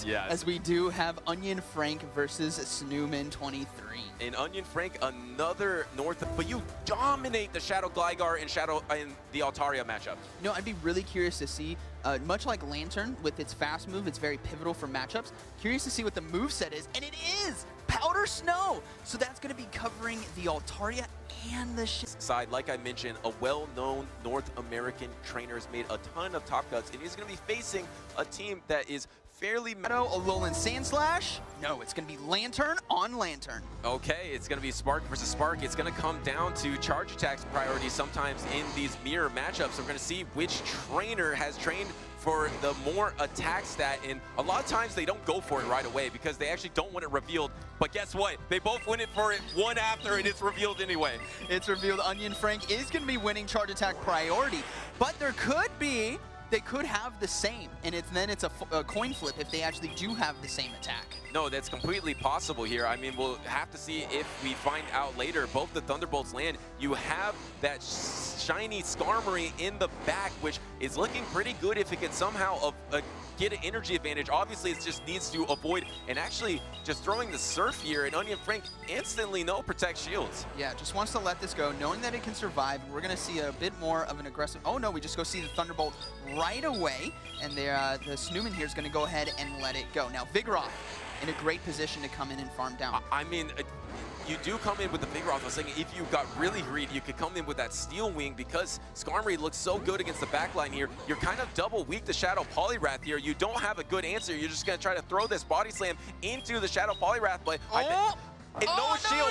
list. Yes. As we do have Onionfr4Nk versus Sneeuwman23. And Onionfr4Nk, another North, but you dominate the Shadow Gligar and the Altaria matchup. No, I'd be really curious to see, much like Lantern, with its fast move, it's very pivotal for matchups. Curious to see what the moveset is, and it is Powder Snow! So that's going to be covering the Altaria and the side. Like I mentioned, a well-known North American trainer has made a ton of top cuts, and he's going to be facing a team that is fairly Alolan Sandslash? No, it's going to be Lantern on Lantern. Okay, it's going to be Spark versus Spark. It's going to come down to charge attacks priority sometimes in these mirror matchups. We're going to see which trainer has trained for the more attack stat, and a lot of times they don't go for it right away because they actually don't want it revealed. But guess what? They both win it for it one after, and it's revealed anyway. It's revealed Onionfr4Nk is going to be winning charge attack priority, but there could be, they could have the same, and then it's a coin flip if they actually do have the same attack. No, that's completely possible here. I mean, we'll have to see if we find out later. Both the Thunderbolts land. You have that shiny Skarmory in the back, which is looking pretty good if it can somehow get an energy advantage. Obviously, it just needs to avoid, and actually just throwing the Surf here, and Onionfr4Nk instantly no protect shields. Yeah, just wants to let this go, knowing that it can survive. We're going to see a bit more of an aggressive, oh no, we just go see the Thunderbolt right away, and the Sneeuwman here is going to go ahead and let it go. Now, Vigoroth in a great position to come in and farm down. I mean, you do come in with the Vigoroth. I was thinking if you got really greedy, you could come in with that Steel Wing because Skarmory looks so good against the backline here. You're kind of double weak to Shadow Poliwrath here. You don't have a good answer. You're just going to try to throw this Body Slam into the Shadow Poliwrath, but no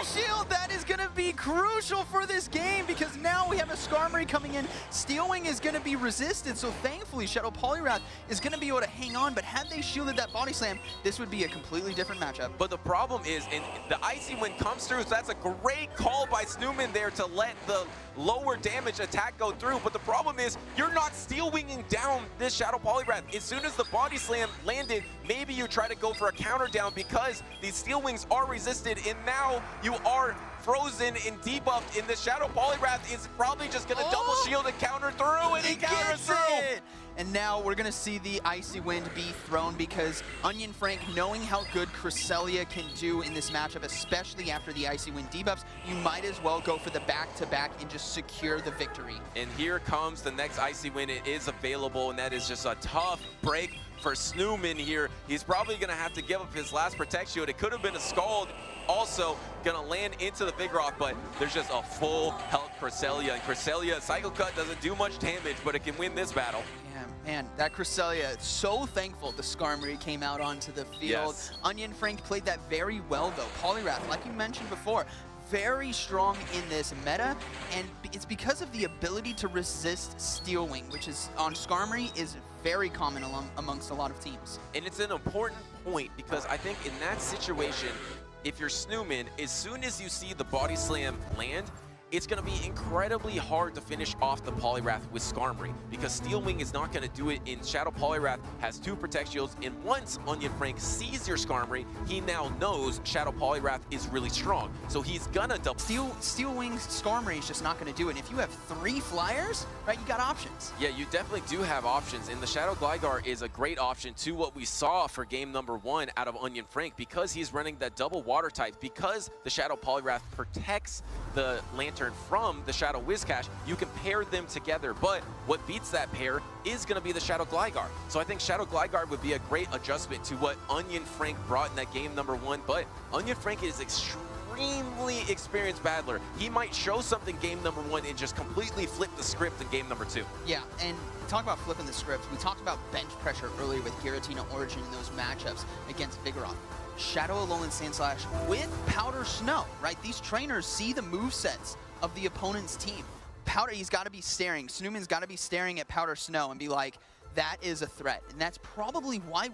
shield. That is going to be crucial for this game because now we have a Skarmory coming in. Steel Wing is going to be resisted, so thankfully Shadow Poliwrath is going to be able to hang on, but had they shielded that Body Slam, this would be a completely different matchup. But the problem is, and the Icy Wind comes through, so that's a great call by Sneeuwman there to let the lower damage attack go through, but the problem is you're not Steel Winging down this Shadow Poliwrath. As soon as the Body Slam landed, maybe you try to go for a counter down because these Steel Wings are resisted, and now you are frozen and debuffed, and the Shadow Poliwrath is probably just going to double shield and counter through, and he counters through. And now we're going to see the Icy Wind be thrown because Onionfr4Nk, knowing how good Cresselia can do in this matchup, especially after the Icy Wind debuffs, you might as well go for the back-to-back and just secure the victory. And here comes the next Icy Wind. It is available, and that is just a tough break for Sneeuwman here. He's probably going to have to give up his last Protect Shield. It could have been a Scald, also going to land into the Vigoroth, but there's just a full health Cresselia. And Cresselia, Cycle Cut doesn't do much damage, but it can win this battle. Yeah, man, that Cresselia, so thankful the Skarmory came out onto the field. Yes. Onionfr4Nk played that very well, though. Poliwrath, like you mentioned before, very strong in this meta, and it's because of the ability to resist Steel Wing, which is on Skarmory is very common amongst a lot of teams. And it's an important point because I think in that situation, if you're Sneeuwman, as soon as you see the Body Slam land, it's going to be incredibly hard to finish off the Poliwrath with Skarmory because Steel Wing is not going to do it. In Shadow Poliwrath has 2 Protect Shields, and once Onionfr4Nk sees your Skarmory, he now knows Shadow Poliwrath is really strong. So he's going to double. Steel Wing's Skarmory is just not going to do it. If you have 3 flyers, right, you got options. Yeah, you definitely do have options, and the Shadow Gligar is a great option to what we saw for game number 1 out of Onionfr4Nk because he's running that double water type, because the Shadow Poliwrath protects the Lantern from the Shadow Whiscash. You can pair them together, but what beats that pair is going to be the Shadow Gligar. So I think Shadow Gligar would be a great adjustment to what Onionfr4Nk brought in that game number 1, but Onionfr4Nk is extremely experienced battler. He might show something game number 1 and just completely flip the script in game number 2. Yeah, and talk about flipping the script. We talked about bench pressure earlier with Giratina Origin in those matchups against Vigoroth. Shadow Alolan Sandslash with Powder Snow, right? These trainers see the movesets of the opponent's team. Powder, he's got to be staring. Sneeuwman's got to be staring at Powder Snow and be like, that is a threat. And that's probably why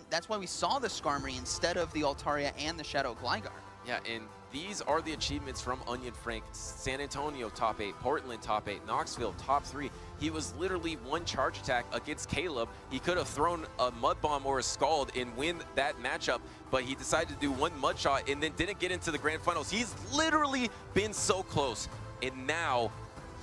that's why we saw the Skarmory instead of the Altaria and the Shadow Gligar. Yeah, and these are the achievements from Onionfr4Nk. San Antonio top 8, Portland top 8, Knoxville top 3. He was literally 1 charge attack against Caleb. He could have thrown a Mud Bomb or a Scald and win that matchup, but he decided to do 1 Mud Shot and then didn't get into the grand finals. He's literally been so close, and now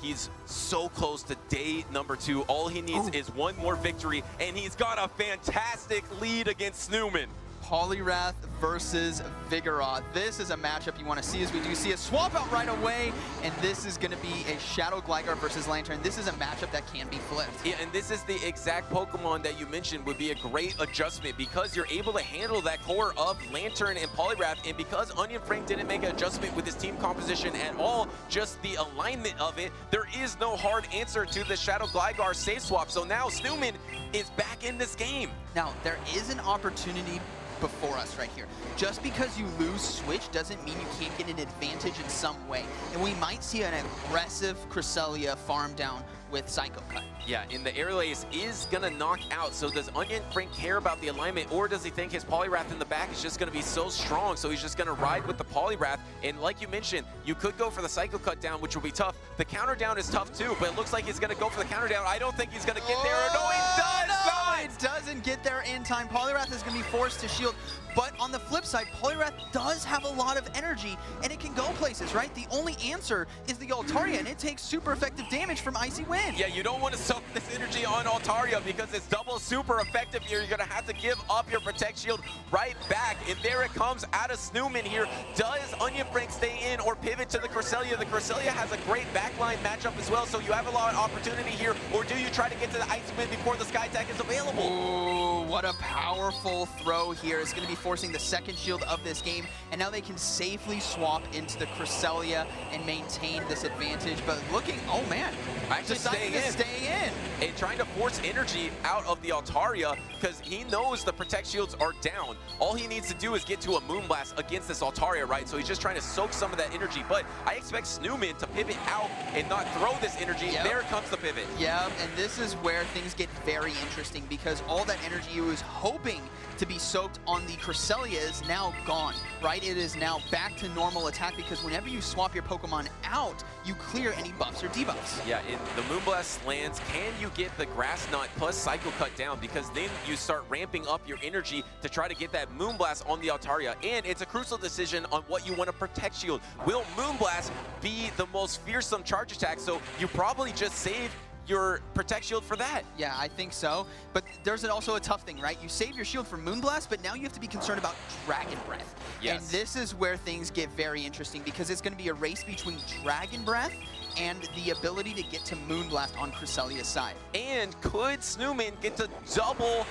He's so close to day number 2. All he needs is one more victory, and he's got a fantastic lead against Sneeuwman. Poliwrath versus Vigoroth. This is a matchup you want to see, as we do see a swap out right away, and this is going to be a Shadow Gligar versus Lantern. This is a matchup that can be flipped. Yeah, and this is the exact Pokemon that you mentioned would be a great adjustment, because you're able to handle that core of Lantern and Poliwrath, and because Onionfr4Nk didn't make an adjustment with his team composition at all, just the alignment of it, there is no hard answer to the Shadow Gligar save swap. So now Sneeuwman is back in this game. Now, there is an opportunity before us right here. Just because you lose Switch doesn't mean you can't get an advantage in some way. And we might see an aggressive Cresselia farm down with Psycho Cut. Yeah, and the Air Lace is going to knock out. So does Onionfr4Nk care about the alignment, or does he think his Poliwrath in the back is just going to be so strong, so he's just going to ride with the Poliwrath? And like you mentioned, you could go for the Psycho Cut down, which will be tough. The counter down is tough too, but it looks like he's going to go for the counter down. I don't think he's going to get there. No, he does not! It doesn't get there in time. Poliwrath is going to be forced to shield. But on the flip side, Poliwrath does have a lot of energy, and it can go places, right? The only answer is the Altaria, and it takes super effective damage from Icy Wind. Yeah, you don't want to soak this energy on Altaria, because it's double super effective here. You're going to have to give up your Protect Shield right back, and there it comes out of Sneeuwman here. Does Onionfr4Nk stay in or pivot to the Cresselia? The Cresselia has a great backline matchup as well, so you have a lot of opportunity here, or do you try to get to the Icy Wind before the Sky Attack is available? Ooh, what a powerful throw here. It's going to be forcing the second shield of this game, and now they can safely swap into the Cresselia and maintain this advantage. But looking, oh man, actually staying in and trying to force energy out of the Altaria, because he knows the Protect Shields are down. All he needs to do is get to a Moonblast against this Altaria, right? So he's just trying to soak some of that energy, but I expect Sneeuwman to pivot out and not throw this energy. Yep. There comes the pivot. Yeah, and this is where things get very interesting, because all that energy he was hoping to be soaked on the Cresselia is now gone, right? It is now back to normal attack, because whenever you swap your Pokemon out, you clear any buffs or debuffs. Yeah, in the Moonblast lands, can you get the Grass Knot plus Psycho Cut down? Because then you start ramping up your energy to try to get that Moonblast on the Altaria, and it's a crucial decision on what you want to Protect Shield. Will Moonblast be the most fearsome charge attack? So you probably just save your Protect Shield for that. Yeah, I think so. But there's also a tough thing, right? You save your shield for Moonblast, but now you have to be concerned about Dragon Breath. Yes. And this is where things get very interesting, because it's going to be a race between Dragon Breath and the ability to get to Moonblast on Cresselia's side. And could Sneeuwman get to double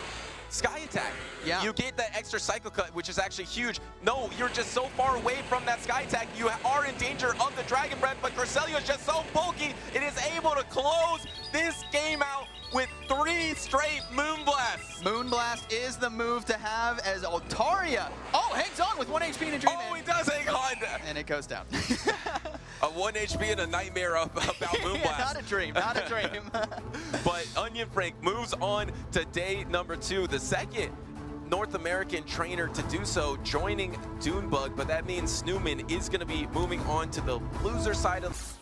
Sky Attack? Yeah. You get that extra Psycho Cut, which is actually huge. No, you're just so far away from that Sky Attack. You are in danger of the Dragon Breath, but Cresselia is just so bulky, it is able to close this game out with 3 straight Moonblasts. Moonblast is the move to have, as Altaria, hangs on with 1 HP and a dream. Oh, he does hang on. And it goes down. A 1 HP and a nightmare about Moonblast. Yeah, not a dream, not a dream. But Onionfr4Nk moves on to day number 2, the second North American trainer to do so, joining Dunebug, but that means Sneeuwman is going to be moving on to the loser side of...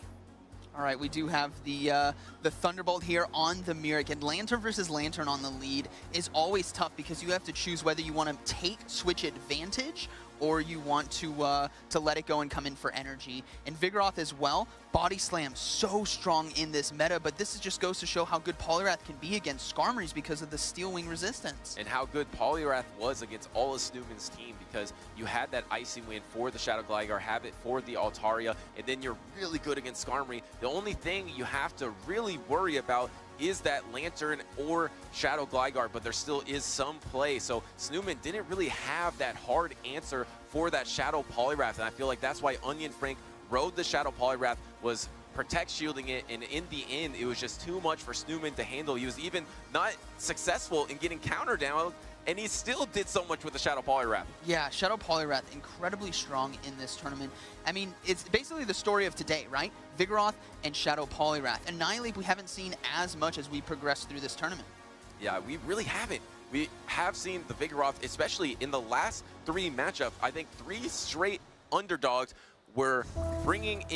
All right, we do have the Thunderbolt here on the Mirror, and Lantern versus Lantern on the lead is always tough, because you have to choose whether you want to take Switch advantage or you want to let it go and come in for energy. And Vigoroth as well, Body Slam so strong in this meta, but this just goes to show how good Poliwrath can be against Skarmories because of the Steel Wing resistance. And how good Poliwrath was against all of Sneeuwman's team, because you had that Icy Wind for the Shadow Gligar, have it for the Altaria, and then you're really good against Skarmory. The only thing you have to really worry about is that Lantern or Shadow Gligar, but there still is some play. So Sneeuwman didn't really have that hard answer for that Shadow Poliwrath, and I feel like that's why Onionfr4Nk rode the Shadow Poliwrath, was Protect Shielding it, and in the end, it was just too much for Sneeuwman to handle. He was even not successful in getting counter down, and he still did so much with the Shadow Poliwrath. Yeah, Shadow Poliwrath, incredibly strong in this tournament. I mean, it's basically the story of today, right? Vigoroth and Shadow Poliwrath. Annihilate, we haven't seen as much as we progress through this tournament. Yeah, we really haven't. We have seen the Vigoroth, especially in the last 3 matchups. I think 3 straight underdogs were bringing in